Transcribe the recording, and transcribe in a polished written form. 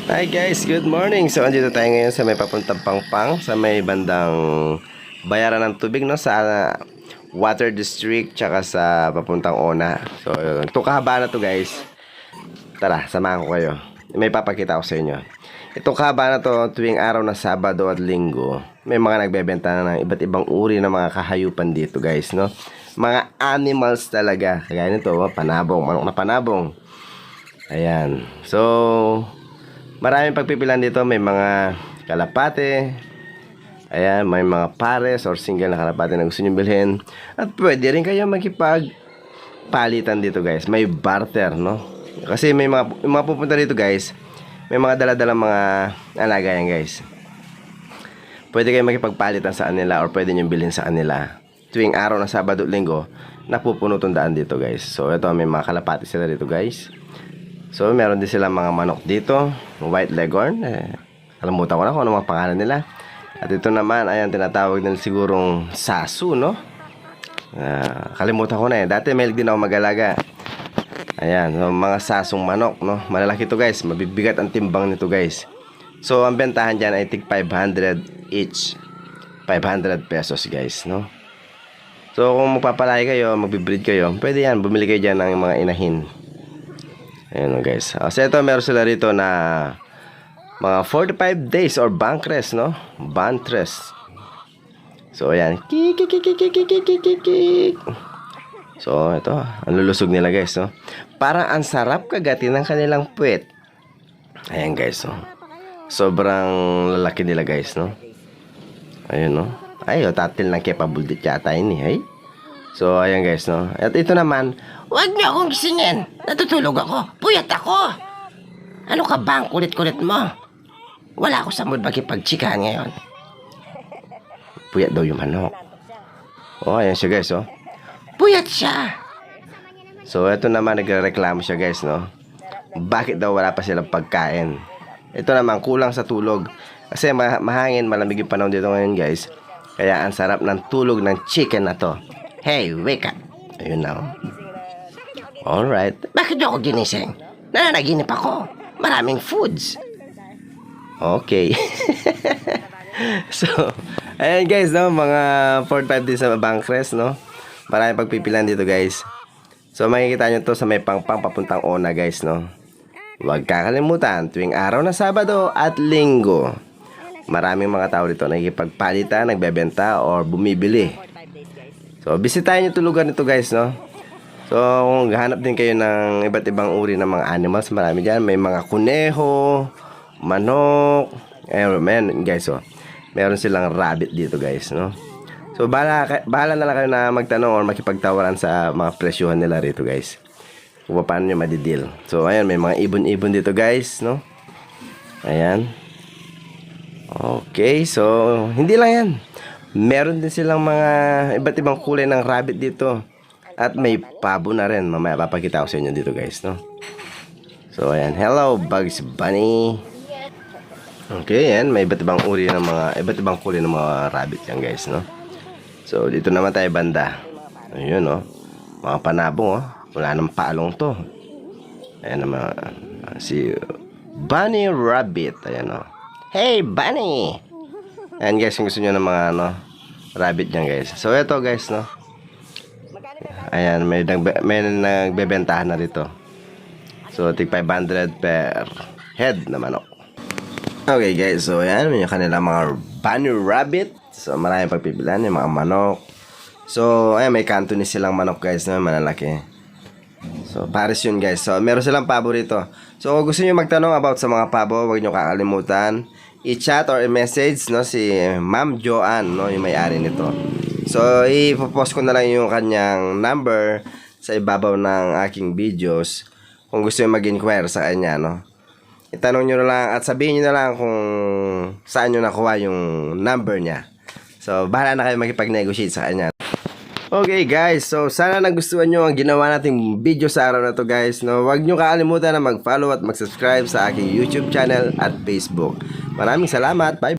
Hi guys, good morning. So andito tayo ngayon sa may papuntang Pangpang, sa may bandang bayaran ng tubig, no, sa Water District tsaka sa papuntang Ona. So ito kahaba na to guys. Tara, samahan ko kayo. May papakita ko sa inyo. Ito kahaba na to tuwing araw na Sabado at Linggo. May mga nagbebenta na ng iba't ibang uri ng mga kahayupan dito guys, no. Mga animals talaga. Kaya nito, panabong, manok na panabong. Ayan. So maraming pagpipilan dito. May mga kalapate. Ayan, may mga pares or single na kalapate na gusto nyo bilhin. At pwede rin kayo magkipagpalitan dito guys. May barter, no? Kasi may mga pupunta dito guys. May mga dala-dalang mga alaga yan guys. Pwede kayo magkipagpalitan sa kanila or pwede nyo bilhin sa kanila. Tuwing araw na Sabado at Linggo, napupuno tong daan dito guys. So ito, may mga kalapate sila dito guys. So, meron din silang mga manok dito. White Leghorn. Kalimutan ko na kung ano mga pangalan nila. At ito naman, ayan, tinatawag nila sigurong sasu, no? Kalimutan ko na eh. Dati mahilig din ako mag-alaga. Ayan, so, mga sasong manok, no? Malalaki to guys. Mabibigat ang timbang nito guys. So, ang bentahan dyan ay tig 500 each. 500 pesos guys, no? So, kung magpapalaki kayo, magbibreed kayo, pwede yan. Bumili kayo dyan ng mga inahin. Ayan guys. So ito, meron sila rito na mga 45 days or bankrest, no? Bankrest. So ayan. So ito, ang lulusog nila guys, no? Parang ang sarap kagatin ng kanilang puwet. Ayan guys, no? Sobrang lalaki nila guys, no? Ayun, no? Ay, tatil ng capable yata ini, ay. So ayan guys, no? At ito naman, huwag niyo akong gisingin. Natutulog ako. Puyat ako. Ano ka ba ang kulit-kulit mo? Wala ako sa mood makipagtsikahan ngayon. puyat daw yung manok. Oh, ayan siya guys, oh. Puyat siya. So ito naman, nagrereklamo siya guys, no? Bakit daw wala pa silang pagkain? Ito naman, kulang sa tulog. Kasi mahangin, malamig yung panahon dito ngayon guys. Kaya ang sarap ng tulog ng chicken na to. Hey, wake up. Ayun na, oh. Alright. Bakit niyo ako ginising? Nananaginip ako. Maraming foods. Okay. So, ayan guys, no? Mga 45 days sa bankrest, no? Maraming pagpipilan dito guys. So, makikita nyo to sa may Pangpang papuntang Ona guys, no? Huwag kakalimutan, tuwing araw na Sabado at Linggo, maraming mga tao dito nakikipagpalitan, nagbebenta, or bumibili. So, bisitahin nyo tulugan nito guys, no? So, kung hanap din kayo ng iba't ibang uri ng mga animals, marami dyan. May mga kuneho, manok, ayun guys, oh. Meron silang rabbit dito guys, no? So, bahala na lang kayo na magtanong or makipagtawaran sa mga presyohan nila rito guys. Kung paano nyo madidil. So, ayan, may mga ibon-ibon dito guys, no? Ayan. Okay, so, hindi lang yan. Meron din silang mga iba't ibang kulay ng rabbit dito. At may pabo na rin. Mamaya papakita ko sa inyo dito guys, no? So ayan, hello Bugs Bunny. Okay, yan, may iba't ibang uri ng mga iba't ibang kulay ng mga rabbit yan guys, no? So dito naman tayo banda. Ayun, no? Mga panabong, oh. Wala nang paalong to. Ayan naman, si Bunny Rabbit. Ayan, no? Hey Bunny. Ayan guys, kung gusto nyo ng mga rabbit yan guys. So ito guys, no? Ayan, may nagbebentahan na rito. So tig 500 per head na manok. Okay guys, so ayan, yung kanilang mga Bunny Rabbit. So maraming pagpipilan, yung mga manok. So ayan, may Cantonese silang manok guys na malalaki. So pares yun guys. So meron silang pabo rito. So kung gusto nyo magtanong about sa mga pabo, huwag nyo kakalimutan i-chat or i-message, no, si Ma'am Joanne, no, yung may-ari nito. So ipopost ko na lang yung kanyang number sa ibabaw ng aking videos kung gusto nyo mag-inquire sa kanya, no. Itanong nyo na lang at sabihin nyo na lang kung saan nyo nakuha yung number niya. So bahala na kayo makipag-negotiate sa kanya. Okay guys, so sana nagustuhan nyo ang ginawa nating video sa araw na to guys, no. Huwag nyo kakalimutan na mag-follow at mag-subscribe sa aking YouTube channel at Facebook. Maraming salamat, bye.